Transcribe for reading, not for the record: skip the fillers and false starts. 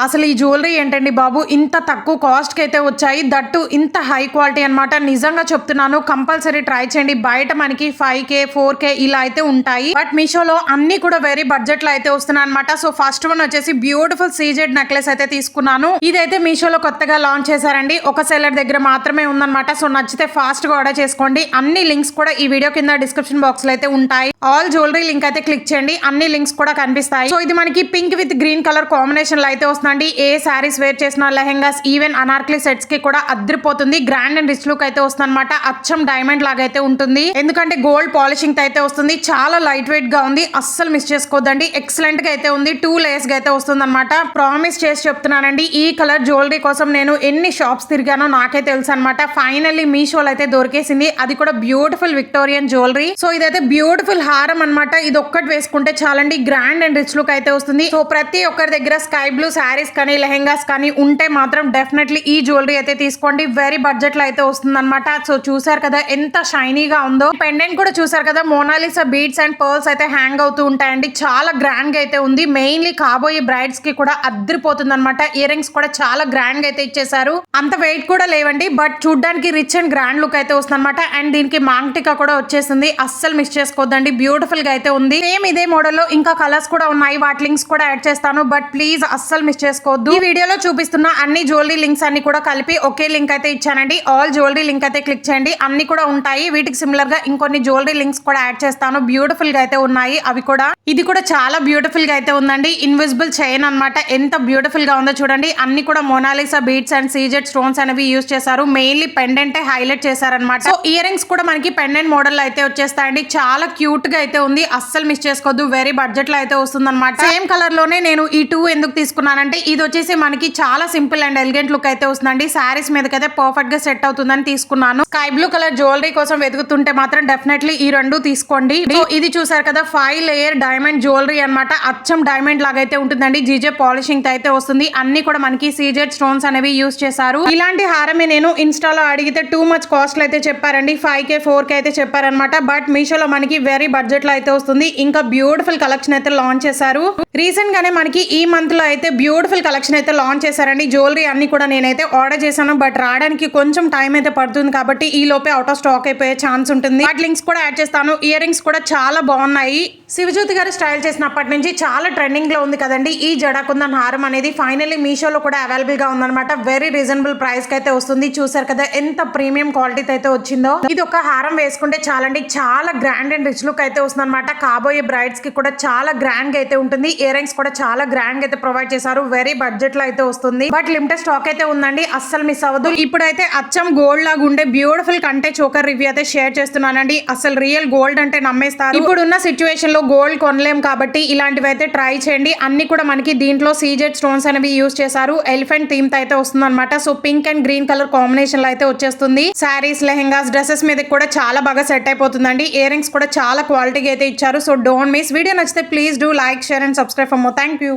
అసలు ఈ జ్యువెలరీ ఏంటండి బాబు, ఇంత తక్కువ కాస్ట్కి అయితే వచ్చాయి, దట్టు ఇంత హై క్వాలిటీ అనమాట. నిజంగా చెప్తున్నాను, కంపల్సరీ ట్రై చేయండి. బయట మనకి 5K 4K ఇలా అయితే ఉంటాయి, బట్ మీషోలో అన్ని కూడా వెరీ బడ్జెట్ లో అయితే వస్తున్నాయి అనమాట. సో ఫస్ట్ వన్ వచ్చేసి బ్యూటిఫుల్ సీజెడ్ నెక్లెస్ అయితే తీసుకున్నాను. ఇదైతే మీషోలో కొత్తగా లాంచ్ చేశారండి, ఒక సెల్లర్ దగ్గర మాత్రమే ఉందన్నమాట. సో నచ్చితే ఫాస్ట్ గా ఆర్డర్ చేసుకోండి. అన్ని లింక్స్ కూడా ఈ వీడియో కింద డిస్క్రిప్షన్ బాక్స్ లో అయితే ఉంటాయి. ఆల్ జ్యువెలరీ లింక్ అయితే క్లిక్ చేయండి, అన్ని లింక్స్ కూడా కనిపిస్తాయి. సో ఇది మనకి pink with green colour combination లో అయితే వస్తుంది. ఏ సారీస్ వేర్ చేసిన, లెహెంగాస్, ఈవెన్ అనార్కలి సెట్స్ కి కూడా అద్రిపోతుంది. గ్రాండ్ అండ్ రిచ్ లుక్ అయితే వస్తుంది అనమాట. అచ్చం డైమండ్ లాగా అయితే ఉంటుంది, ఎందుకంటే గోల్డ్ పాలిషింగ్ తో అయితే వస్తుంది. చాలా లైట్ వెయిట్ గా ఉంది, అస్సలు మిస్ చేసుకోవద్దండి. ఎక్సలెంట్ గా అయితే ఉంది, 2 లేయర్స్ గా అయితే వస్తుంది అనమాట. ప్రామిస్ చేసి చెప్తున్నానండి, ఈ కలర్ జ్యువెలరీ కోసం నేను ఎన్ని షాప్స్ తిరిగానో నాకే తెలుసు అనమాట. ఫైనల్లీ మీషోలో అయితే దొరికేసింది, అది కూడా బ్యూటిఫుల్ విక్టోరియన్ జ్యువెలరీ. సో ఇదైతే బ్యూటిఫుల్ హారం అనమాట. ఇది ఒక్కటి వేసుకుంటే చాలండి, గ్రాండ్ అండ్ రిచ్ లుక్ అయితే వస్తుంది. సో ప్రతి ఒక్కరి దగ్గర స్కై బ్లూ శారీస్ కానీ లెహెంగాస్ కానీ ఉంటే మాత్రం డెఫినెట్లీ ఈ జ్యువెలరీ అయితే తీసుకోండి. వెరీ బడ్జెట్ లో అయితే వస్తుంది అనమాట. సో చూసారు కదా ఎంత షైనీగా ఉందో. పెండెంట్ కూడా చూసారు కదా, మోనాలిసా బీడ్స్ అండ్ పర్ల్స్ అయితే హ్యాంగ్ అవుతూ ఉంటాయండి. చాలా గ్రాండ్ గా అయితే ఉంది. మెయిన్లీ కాబోయే బ్రైడ్స్ కి కూడా అద్దరిపోతుంది అనమాట. ఇయర్ రింగ్స్ కూడా చాలా గ్రాండ్ గా అయితే ఇచ్చేసారు. అంత వెయిట్ కూడా లేవండి, బట్ చూడడానికి రిచ్ అండ్ గ్రాండ్ లుక్ అయితే వస్తుంది అనమాట. అండ్ దీనికి మాంగ్టికా కూడా వచ్చేసింది, అస్సలు మిస్ చేసుకోవద్దండి. బ్యూటిఫుల్ గా అయితే ఉంది. సేమ్ ఇదే మోడల్ లో ఇంకా కలర్స్ కూడా ఉన్నాయి, వాటి లింక్స్ కూడా యాడ్ చేస్తాను, బట్ ప్లీజ్ అస్సలు మిస్ చేసుకోవద్దు. ఈ వీడియోలో చూపిస్తున్న అన్ని జ్యువెలరీ లింక్స్ అన్ని కూడా కలిపి ఒకే లింక్ అయితే ఇచ్చానండి. ఆల్ జ్యువెలరీ లింక్ అయితే క్లిక్ చేయండి, అన్ని కూడా ఉంటాయి. వీటికి సిమిలర్ గా ఇంకొన్ని జ్యువెలరీ లింక్స్ కూడా యాడ్ చేస్తాను. బ్యూటిఫుల్ గా అయితే ఉన్నాయి అవి కూడా. ఇది కూడా చాలా బ్యూటిఫుల్ గా అయితే ఉందండి, ఇన్విజిబుల్ చైన్ అనమాట. ఎంత బ్యూటిఫుల్ గా ఉందో చూడండి. అన్ని కూడా Mona Lisa beads and CZ stones అనేవి యూజ్ చేశారు. మెయిన్లీ పెండెంట్ హైలైట్ చేశారనమాట. సో ఇయర్ రింగ్స్ కూడా మనకి పెండెంట్ మోడల్ లో అయితే వచ్చేస్తాయండి. చాలా క్యూట్ గా అయితే ఉంది, అస్సలు మిస్ చేసుకోవద్దు. వెరీ బడ్జెట్ లో అయితే వస్తుంది అనమాట. సేమ్ కలర్ లోనే నేను ఈ 2 ఎందుకు తీసుకున్నానంటే, ఇది వచ్చేసి మనకి చాలా సింపుల్ అండ్ ఎలిగెంట్ లుక్ అయితే వస్తుందండి. శారీస్ మీదకైతే పర్ఫెక్ట్ గా సెట్ అవుతుందని తీసుకున్నాను. స్కై బ్లూ కలర్ జ్యువెలరీ కోసం వెతుకుతుంటే మాత్రం డెఫినెట్లీ ఈ 2 తీసుకోండి. సో ఇది చూసారు కదా, 5 లేయర్ డైమండ్ జ్యువెలరీ అనమాట. అచ్చం డైమండ్ లాగా అయితే ఉంటుందండి. జీజే పాలిషింగ్ తో అయితే వస్తుంది. అన్ని కూడా మనకి సీజెడ్ స్టోన్స్ అనేవి యూజ్ చేశారు. ఇలాంటి హారమే నేను ఇన్స్టాలో అడిగితే టూ మచ్ కాస్ట్ అయితే చెప్పారండి, 5K 4K అయితే చెప్పారనమాట. బట్ మీషోలో మనకి వెరీ బడ్జెట్ లో అయితే వస్తుంది. ఇంకా బ్యూటిఫుల్ కలెక్షన్ అయితే లాంచ్ చేశారు. రీసెంట్ గానే మనకి ఈ మంత్ లో అయితే బ్యూటిఫుల్ కలెక్షన్ అయితే లాంచ్ చేశారండి. జ్యువెలరీ అన్ని కూడా నేనైతే ఆర్డర్ చేశాను, బట్ రావడానికి కొంచెం టైం అయితే పడుతుంది, కాబట్టి ఈ లోపే అవుట్ ఆఫ్ స్టాక్ అయిపోయే ఛాన్స్ ఉంటుంది. వాటి లింక్స్ కూడా యాడ్ చేస్తాను. ఇయర్ రింగ్స్ కూడా చాలా బాగున్నాయి. శివజ్యోతి గారు స్టైల్ చేసినప్పటి నుంచి చాలా ట్రెండింగ్ లో ఉంది కదండి ఈ జడాకుందన్ హారం అనేది. ఫైనల్లీ మీషోలో కూడా అవైలబుల్ గా ఉందన్నమాట. వెరీ రీజనబుల్ ప్రైస్ కి అయితే వస్తుంది. చూసారు కదా ఎంత ప్రీమియం క్వాలిటీతో అయితే వచ్చిందో. ఇది ఒక హారం వేసుకుంటే చాలండి, చాలా గ్రాండ్ అండ్ రిచ్ లుక్ అయితే వస్తుంది అనమాట. కాబోయే బ్రైడ్స్ కి కూడా చాలా గ్రాండ్ గా అయితే ఉంటుంది. ఇయర్ రింగ్స్ కూడా చాలా గ్రాండ్ గా అయితే ప్రొవైడ్ చేశారు. వెరీ బడ్జెట్ లో అయితే వస్తుంది, బట్ లిమిటెడ్ స్టాక్ అయితే ఉందండి, అస్సలు మిస్ అవ్వదు. ఇప్పుడైతే అచ్చం గోల్డ్ లాగా ఉండే బ్యూటిఫుల్ కంటే చోకర్ రివ్యూ అయితే షేర్ చేస్తున్నానండి. అసలు రియల్ గోల్డ్ అంటే నమ్మేస్తారు. ఇప్పుడున్న సిచ్యువేషన్ లో గోల్డ్ కొనలేం కాబట్టి ఇలాంటివి అయితే ట్రై చేయండి. అన్ని కూడా మనకి దీంట్లో సీజెడ్ స్టోన్స్ అనేవి యూజ్ చేశారు. ఎలిఫెంట్ థీమ్ తో అయితే వస్తుంది అనమాట. So pink and green colour combination లో అయితే వచ్చేస్తుంది. శారీస్, లెహెంగాస్, డ్రెస్సెస్ మీద కూడా చాలా బాగా సెట్ అయిపోతుందండి. ఇయర్ రింగ్స్ కూడా చాలా క్వాలిటీగా అయితే ఇచ్చారు. So don't miss. వీడియో నచ్చితే please do like, share and subscribe for more. Thank you.